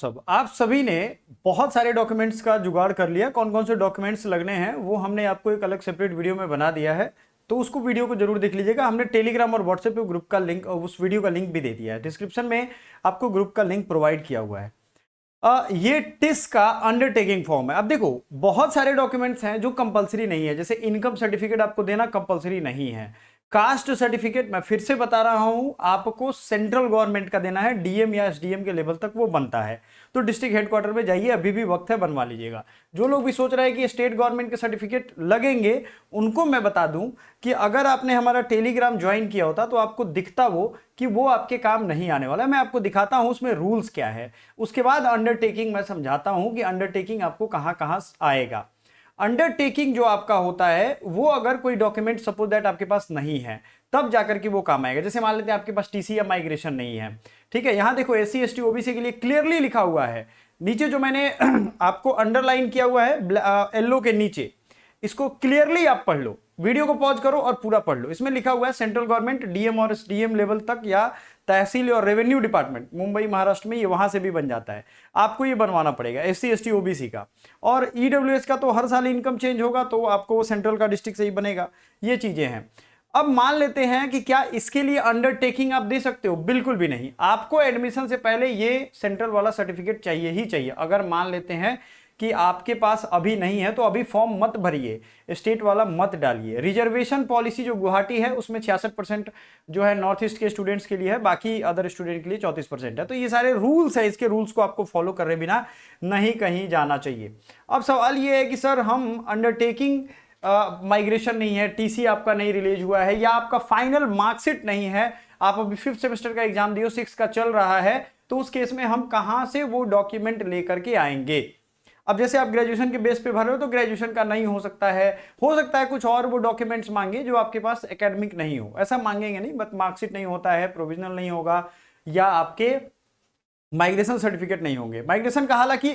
सब आप सभी ने बहुत सारे डॉक्यूमेंट्स का जुगाड़ कर लिया। कौन कौन से डॉक्यूमेंट्स लगने हैं वो हमने आपको एक अलग सेपरेट वीडियो में बना दिया है, तो उसको वीडियो को जरूर देख लीजिएगा। हमने टेलीग्राम और व्हाट्सएप पे ग्रुप का लिंक और उस वीडियो का लिंक भी दे दिया है। डिस्क्रिप्शन में आपको ग्रुप का लिंक प्रोवाइड किया हुआ है। ये टिस का अंडरटेकिंग फॉर्म है। अब देखो, बहुत सारे डॉक्यूमेंट्स हैं जो कंपलसरी नहीं है, जैसे इनकम सर्टिफिकेट आपको देना कंपलसरी नहीं है। कास्ट सर्टिफिकेट मैं फिर से बता रहा हूं, आपको सेंट्रल गवर्नमेंट का देना है, डीएम या एसडीएम के लेवल तक वो बनता है। तो डिस्ट्रिक्ट हेडक्वार्टर में जाइए, अभी भी वक्त है, बनवा लीजिएगा। जो लोग भी सोच रहे हैं कि स्टेट गवर्नमेंट के सर्टिफिकेट लगेंगे, उनको मैं बता दूं कि अगर आपने हमारा टेलीग्राम ज्वाइन किया होता तो आपको दिखता वो कि वो आपके काम नहीं आने वाला है। मैं आपको दिखाता हूं उसमें रूल्स क्या है, उसके बाद अंडरटेकिंग मैं समझाता हूं कि अंडरटेकिंग आपको कहां कहां आएगा। अंडरटेकिंग जो आपका होता है वो अगर कोई डॉक्यूमेंट सपोज दैट आपके पास नहीं है, तब जाकर के वो काम आएगा। जैसे मान लेते हैं आपके पास टीसी या माइग्रेशन नहीं है, ठीक है। यहां देखो एससी एसटी ओबीसी के लिए क्लियरली लिखा हुआ है, नीचे जो मैंने आपको अंडरलाइन किया हुआ है येलो के नीचे, इसको क्लियरली आप पढ़ लो। वीडियो को पॉज करो और पूरा पढ़ लो। इसमें लिखा हुआ है सेंट्रल गवर्नमेंट डीएम और एसडीएम लेवल तक या तहसील और रेवेन्यू डिपार्टमेंट, मुंबई महाराष्ट्र में ये वहां से भी बन जाता है, आपको ये बनवाना पड़ेगा एससी एसटी ओबीसी का। और ईडब्ल्यूएस का तो हर साल इनकम चेंज होगा, तो आपको वो सेंट्रल का डिस्ट्रिक्ट से ही बनेगा। ये चीजें हैं। अब मान लेते हैं कि क्या इसके लिए अंडरटेकिंग आप दे सकते हो? बिल्कुल भी नहीं। आपको एडमिशन से पहले ये सेंट्रल वाला सर्टिफिकेट चाहिए ही चाहिए। अगर मान लेते हैं कि आपके पास अभी नहीं है तो अभी फॉर्म मत भरिए, स्टेट वाला मत डालिए। रिजर्वेशन पॉलिसी जो गुवाहाटी है उसमें 66% जो है नॉर्थ ईस्ट के स्टूडेंट्स के लिए है, बाकी अदर स्टूडेंट के लिए 34% है। तो ये सारे रूल्स है, इसके रूल्स को आपको फॉलो करे बिना नहीं कहीं जाना चाहिए। अब सवाल ये है कि सर हम अंडरटेकिंग माइग्रेशन नहीं है, टीसी आपका नहीं रिलीज हुआ है, या आपका फाइनल मार्कशीट नहीं है, आप अभी 5th सेमेस्टर का एग्जाम दियो, 6th का चल रहा है, तो उस केस में हम कहां से वो डॉक्यूमेंट लेकर के आएंगे? अब जैसे आप ग्रेजुएशन के बेस पे भर रहे हो तो ग्रेजुएशन का नहीं हो सकता है कुछ और वो डॉक्यूमेंट्स मांगे जो आपके पास एकेडमिक नहीं हो, ऐसा मांगेंगे नहीं। बट मार्कशीट नहीं होता है, प्रोविजनल नहीं होगा, या आपके माइग्रेशन सर्टिफिकेट नहीं होंगे। माइग्रेशन का हालांकि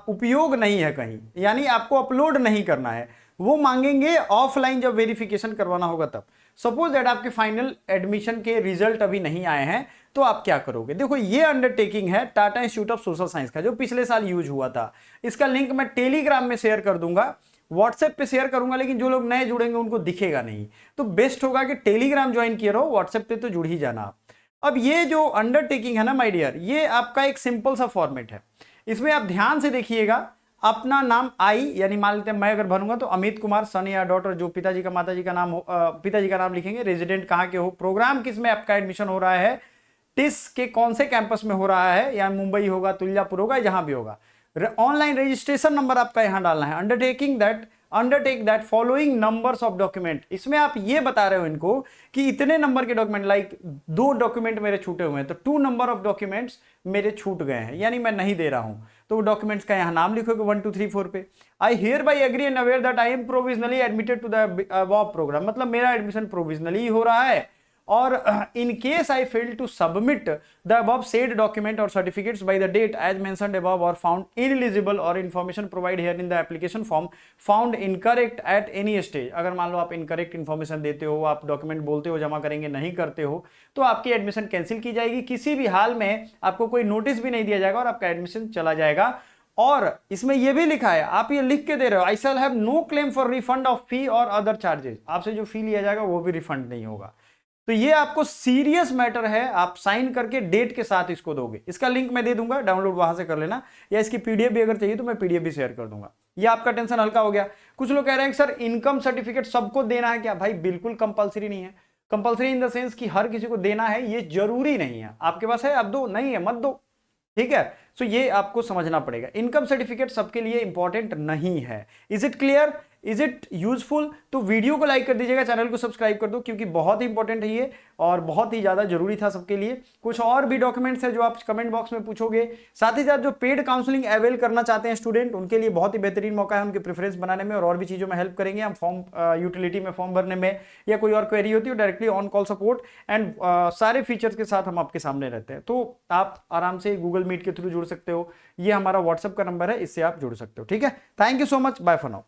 उपयोग नहीं है कहीं, यानी आपको अपलोड नहीं करना है, वो मांगेंगे ऑफलाइन जब वेरिफिकेशन करवाना होगा तब। सपोज दैट आपके फाइनल एडमिशन के रिजल्ट अभी नहीं आए हैं, तो आप क्या करोगे? देखो, ये अंडरटेकिंग है Tata institute of social science का, जो पिछले साल यूज हुआ था। इसका लिंक मैं टेलीग्राम में शेयर कर दूंगा, व्हाट्सएप पे शेयर करूंगा, लेकिन जो लोग नए जुड़ेंगे उनको दिखेगा नहीं। तो बेस्ट होगा कि टेलीग्राम ज्वाइन किए रहो, व्हाट्सएप पे तो जुड़ ही जाना आप। अब ये जो अंडरटेकिंग है ना माय डियर, ये आपका एक सिंपल सा फॉर्मेट है। इसमें आप ध्यान से देखिएगा, अपना नाम आई, यानी मान लेते हैं मैं अगर भरूंगा तो अमित कुमार, सन या डॉटर, जो पिताजी का माताजी का नाम हो, पिताजी का नाम लिखेंगे, रेजिडेंट कहां के हो, प्रोग्राम किस में आपका एडमिशन हो रहा है, टिस के कौन से कैंपस में हो रहा है, या मुंबई होगा, तुल्जापुर होगा, जहां भी होगा, ऑनलाइन रजिस्ट्रेशन नंबर आपका यहां डालना है। Undertake that following numbers of document, इसमें आप ये बता रहे हो इनको कि इतने नंबर के डॉक्यूमेंट, लाइक 2 डॉक्यूमेंट मेरे छूटे हुए हैं, तो 2 नंबर ऑफ डॉक्यूमेंट्स मेरे छूट गए हैं, यानी मैं नहीं दे रहा हूं, तो वो डॉक्यूमेंट्स का यहां नाम लिखोगे 1 2 3 4 पे। I hereby agree and aware that I am provisionally admitted to the above program, मतलब मेरा एडमिशन प्रोविजनली हो रहा है, और in case I fail to submit the above said document or certificates by the date as mentioned above or found ineligible or information provided here in the application form found incorrect at any stage, अगर मान लो आप incorrect information देते हो, आप document बोलते हो जमा करेंगे, नहीं करते हो, तो आपकी एडमिशन कैंसिल की जाएगी। किसी भी हाल में आपको कोई नोटिस भी नहीं दिया जाएगा और आपका एडमिशन चला जाएगा। और इसमें यह भी लिखा है, आप ये लिख के दे रहे हो, I shall have no claim for refund of fee और अदर चार्जेस, आपसे जो फी लिया जाएगा वो भी रिफंड नहीं होगा। तो ये आपको सीरियस मैटर है, आप साइन करके डेट के साथ इसको दोगे। इसका लिंक मैं दे दूंगा, डाउनलोड वहां से कर लेना, या इसकी पीडीएफ भी अगर चाहिए तो मैं पीडीएफ भी शेयर कर दूंगा। ये आपका टेंशन हल्का हो गया। कुछ लोग कह रहे हैं सर इनकम सर्टिफिकेट सबको देना है क्या? भाई बिल्कुल कंपलसरी नहीं है। कंपलसरी इन द सेंस कि हर किसी को देना है, ये जरूरी नहीं है। आपके पास है अब दो, नहीं है मत दो, ठीक है। सो ये आपको समझना पड़ेगा, इनकम सर्टिफिकेट सबके लिए इंपॉर्टेंट नहीं है। Is it clear? Is it useful? तो वीडियो को लाइक कर दीजिएगा, चैनल को सब्सक्राइब कर दो, क्योंकि बहुत ही इंपॉर्टेंट है ये और बहुत ही ज्यादा जरूरी था सबके लिए। कुछ और भी डॉक्यूमेंट्स है जो आप कमेंट बॉक्स में पूछोगे। साथ ही साथ जो पेड काउंसलिंग अवेल करना चाहते हैं स्टूडेंट, उनके लिए बहुत ही बेहतरीन मौका है, उनके प्रेफरेंस बनाने में और भी चीजों में हेल्प करेंगे हम। फॉर्म यूटिलिटी में फॉर्म भरने में, या कोई और क्वेरी होती है directly on call support and सारे फीचर्स के साथ हम आपके सामने रहते हैं। तो आप आराम से गूगल मीट के थ्रू जुड़ सकते हो, ये हमारा व्हाट्सएप का नंबर है, इससे आप जुड़ सकते हो, ठीक है। Thank you so much, bye for now.